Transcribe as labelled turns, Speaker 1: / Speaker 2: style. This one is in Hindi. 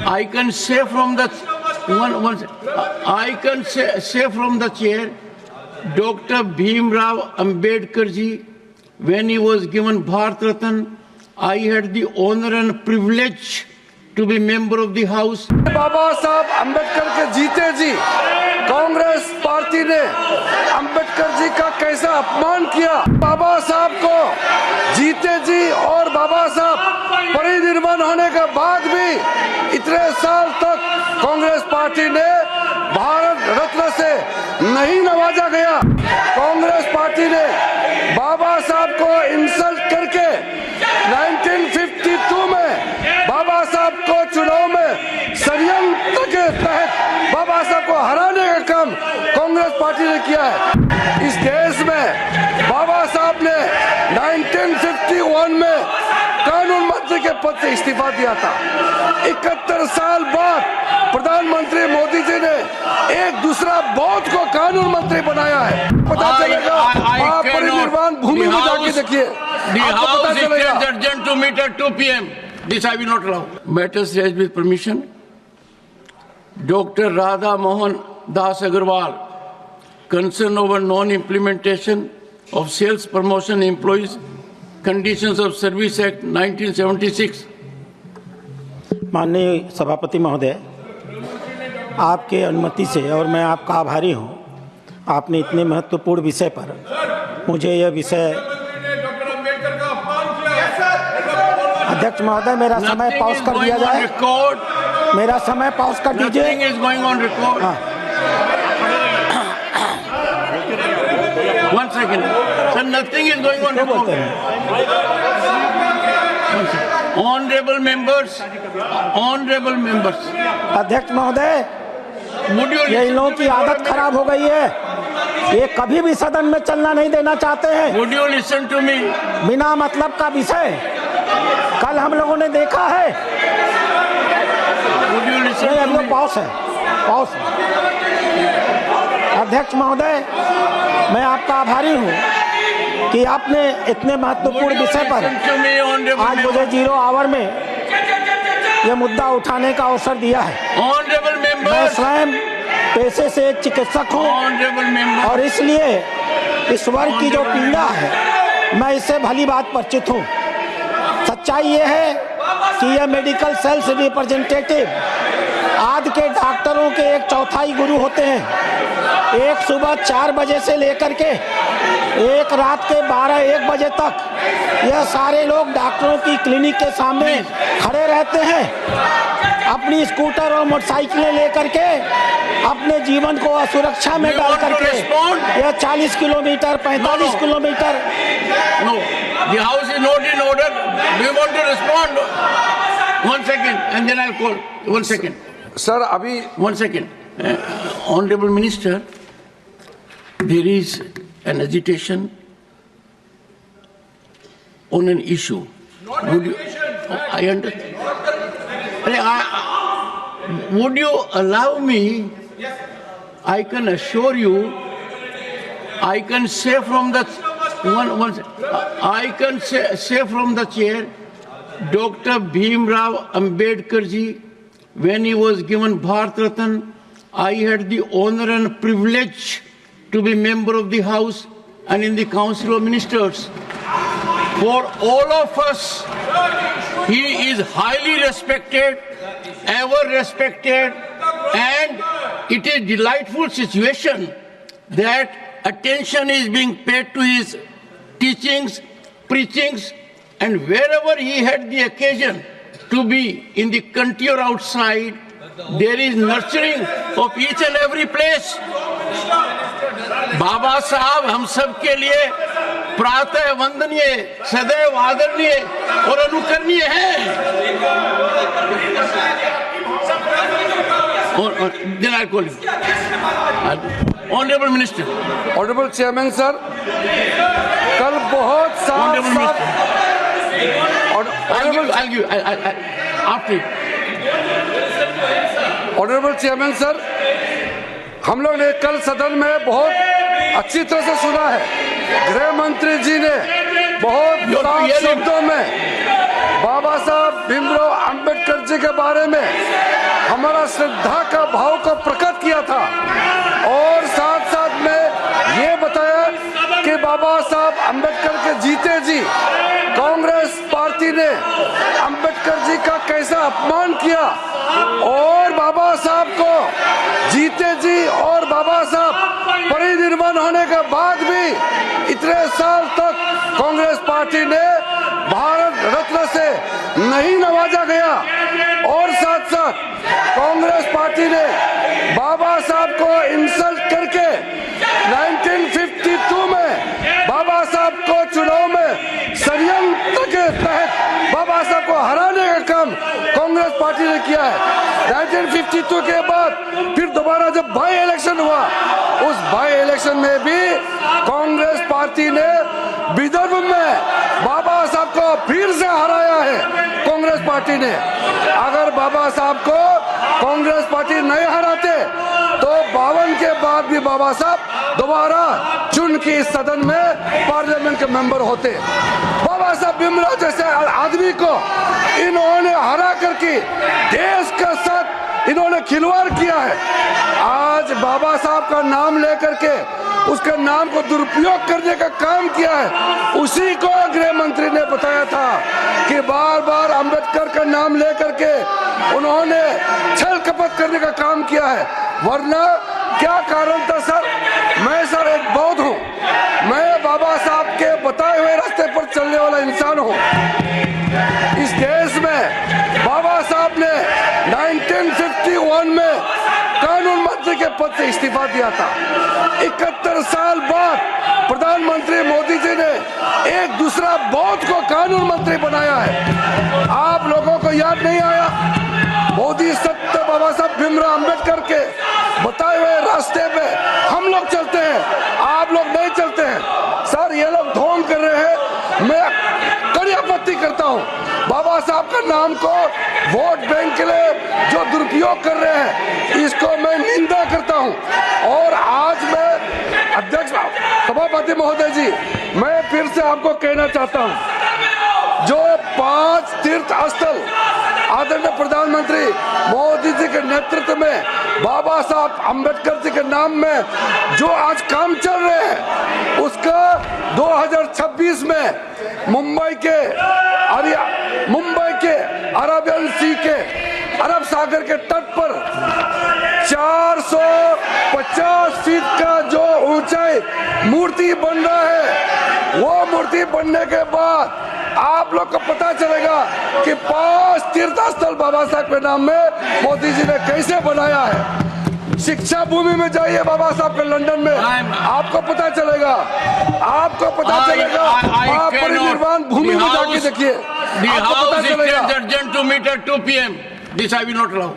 Speaker 1: I can say from the I can say from the chair, Dr. Bhimrao Ambedkar ji, when he was given Bharat Ratna, I had the honor and privilege to be member of the House.
Speaker 2: बाबा साहब अम्बेडकर के जीते जी कांग्रेस पार्टी ने अम्बेडकर जी का कैसा अपमान किया। बाबा साहब को जीते जी और बाबा साहब परिनिर्वाण होने के बाद भी इतने साल तक कांग्रेस पार्टी ने भारत रत्न से नहीं नवाजा गया। कांग्रेस पार्टी ने बाबा साहब को इंसल्ट करके 1952 में बाबा साहब को चुनाव में षड्यंत्र के तहत बाबा साहब को हराने का काम कांग्रेस पार्टी ने किया है। इस देश में बाबा साहब ने 1951 में कानून मंत्री के पद से इस्तीफा दिया था। 71 साल बाद प्रधानमंत्री मोदी जी ने एक दूसरा बौद्ध को कानून मंत्री बनाया है। पता चलेगा, आप परिनिर्वाण भूमि में जाके देखिए, आपको पता चलेगा।
Speaker 1: Urgent to meet at 2 p.m. This I will not allow. Matters raised with permission. Dr. Radha Mohan Das Agarwal, concern over non-implementation of Sales Promotion Employees Conditions of Service Act 1976.
Speaker 3: माननीय सभापति महोदय, आपके अनुमति से और मैं आपका आभारी हूं, आपने इतने महत्वपूर्ण विषय पर मुझे यह विषय। अध्यक्ष महोदय, मेरा समय पॉज कर दिया जाए। मेरा समय पॉज कर दीजिए।
Speaker 1: One second. Sir, nothing is going on record. Honorable members.
Speaker 3: अध्यक्ष महोदय, ये इन लोगों की आदत खराब हो गई है, ये कभी भी सदन में चलना नहीं देना चाहते हैं।
Speaker 1: Would you listen to me?
Speaker 3: बिना मतलब का विषय कल हम लोगों ने देखा है।
Speaker 1: Would you listen to me?
Speaker 3: Pause है, पॉज। अध्यक्ष महोदय, मैं आपका आभारी हूँ कि आपने इतने महत्वपूर्ण विषय पर आज मुझे 0 आवर में यह मुद्दा उठाने का अवसर दिया है। मैं स्वयं पेशे से एक चिकित्सक हूँ और इसलिए इस वर्ग की जो पीड़ा है मैं इससे भली बात परिचित हूँ। सच्चाई ये है कि यह मेडिकल सेल्स रिप्रेजेंटेटिव आज के डॉक्टरों के 1/4 गुरु होते हैं। एक सुबह 4 बजे से लेकर के एक रात के 12-1 बजे तक यह सारे लोग डॉक्टरों की क्लिनिक के सामने खड़े रहते हैं, अपनी स्कूटर और मोटरसाइकिलें लेकर के अपने जीवन को असुरक्षा में डाल करके यह 40 kilometre 45 kilometre.
Speaker 1: No, the house is not in order. Do you want to respond? 1 second, and then I'll call. 1 second.
Speaker 2: Sir अभी
Speaker 1: 1 second. Honorable Minister, there is an agitation on an issue. Would you, I understand. Would you allow me? I can assure you, I can say from the I can say from the chair, Dr. Bhimrao Ambedkar ji, when he was given Bharat Ratna, I had the honor and privilege to be member of the House and in the Council of Ministers. For all of us, he is highly respected, ever respected, and it is a delightful situation that attention is being paid to his teachings, preachings, and wherever he had the occasion to be in the country or outside, there is nurturing of each and every place. बाबा साहब हम सब के लिए प्रातः वंदनीय, सदैव आदरणीय और अनुकरणीय हैं। Then I call you. Honorable Minister.
Speaker 2: Honourable chairman sir, कल बहुत ऑनरेबल चेयरमैन सर, हम लोग ने कल सदन में बहुत अच्छी तरह से सुना है। गृह मंत्री जी ने बहुत साफ शब्दों में बाबा साहब भीमराव अंबेडकर अम्बेडकर जी के बारे में हमारा श्रद्धा का भाव को प्रकट किया था और साथ साथ में ये बताया कि बाबा साहब अम्बेडकर के जीते जी कांग्रेस पार्टी ने अम्बेडकर जी का कैसा अपमान किया और बाबा साहब को जीते जी और बाबा साहब परिनिर्वाण होने के बाद भी इतने साल तक कांग्रेस पार्टी ने भारत रत्न से नहीं नवाजा गया और साथ साथ कांग्रेस पार्टी ने बाबा साहब को इंसल्ट करके 1952 में बाबा साहब को चुनाव में षड्यंत्र के तहत बाबा साहब को हराने का काम कांग्रेस पार्टी ने किया है। 1952 के बाद फिर दोबारा जब बाई इलेक्शन हुआ, उस बाई इलेक्शन में भी कांग्रेस पार्टी ने विदर्भ में बाबा साहब को फिर से हराया है। कांग्रेस पार्टी ने अगर बाबा साहब को कांग्रेस पार्टी नहीं हराते तो 52 के बाद भी बाबा साहब दोबारा चुन के इस सदन में पार्लियामेंट के मेंबर होते। बाबा साहब भीमराव जैसे आदमी को इन्होंने हरा करके देश के साथ इन्होंने खिलवाड़ किया है। आज बाबा साहब का नाम लेकर के उसके नाम को दुरुपयोग करने का काम किया है। उसी को गृह मंत्री ने बताया था कि बार बार अंबेडकर का नाम लेकर के उन्होंने छल कपट करने का काम किया है। वरना क्या कारण था सर? मैं सर एक बौद्ध हूँ, मैं बाबा साहब के बताए हुए रास्ते पर चलने वाला इंसान हूँ। इस देश में बाबा साहब ने 1951 में कानून मंत्री के पद से इस्तीफा दिया था। 71 साल बाद प्रधानमंत्री मोदी जी ने एक दूसरा बौद्ध को कानून मंत्री बनाया है। आप लोगों को याद नहीं आया? मोदी सत्य बाबा साहब भीमराव अम्बेडकर के बताए हुए रास्ते पे हम लोग चलते हैं, आप लोग नहीं चलते हैं। सर ये लोग ढोंग कर रहे हैं, मैं कड़ी आपत्ति करता हूँ। बाबा साहब का नाम को वोट बैंक के लिए जो दुरुपयोग कर रहे हैं, इसको मैं निंदा करता हूँ। और आज मैं अध्यक्ष सभापति महोदय जी, मैं फिर से आपको कहना चाहता हूँ, जो 5 तीर्थ स्थल आदरणीय प्रधानमंत्री मोदी जी के नेतृत्व में बाबा साहब अम्बेडकर जी के नाम में जो आज काम चल रहे हैं, उसका 2026 में मुंबई के अरेबियन सी के अरब सागर के तट पर 450 फीट का जो ऊंचाई मूर्ति बन रहा है, वो मूर्ति बनने के बाद आप लोग को पता चलेगा कि 5 तीर्थ स्थल बाबा साहब के नाम में मोदी जी ने कैसे बनाया है। शिक्षा भूमि में जाइए बाबा साहब के लंदन में, आपको पता चलेगा, आपको पता चलेगा। आप परिनिर्वाण भूमि में जाके देखिए, आपको पता चलेगा।
Speaker 1: to meet at 2 PM. This I will not allow.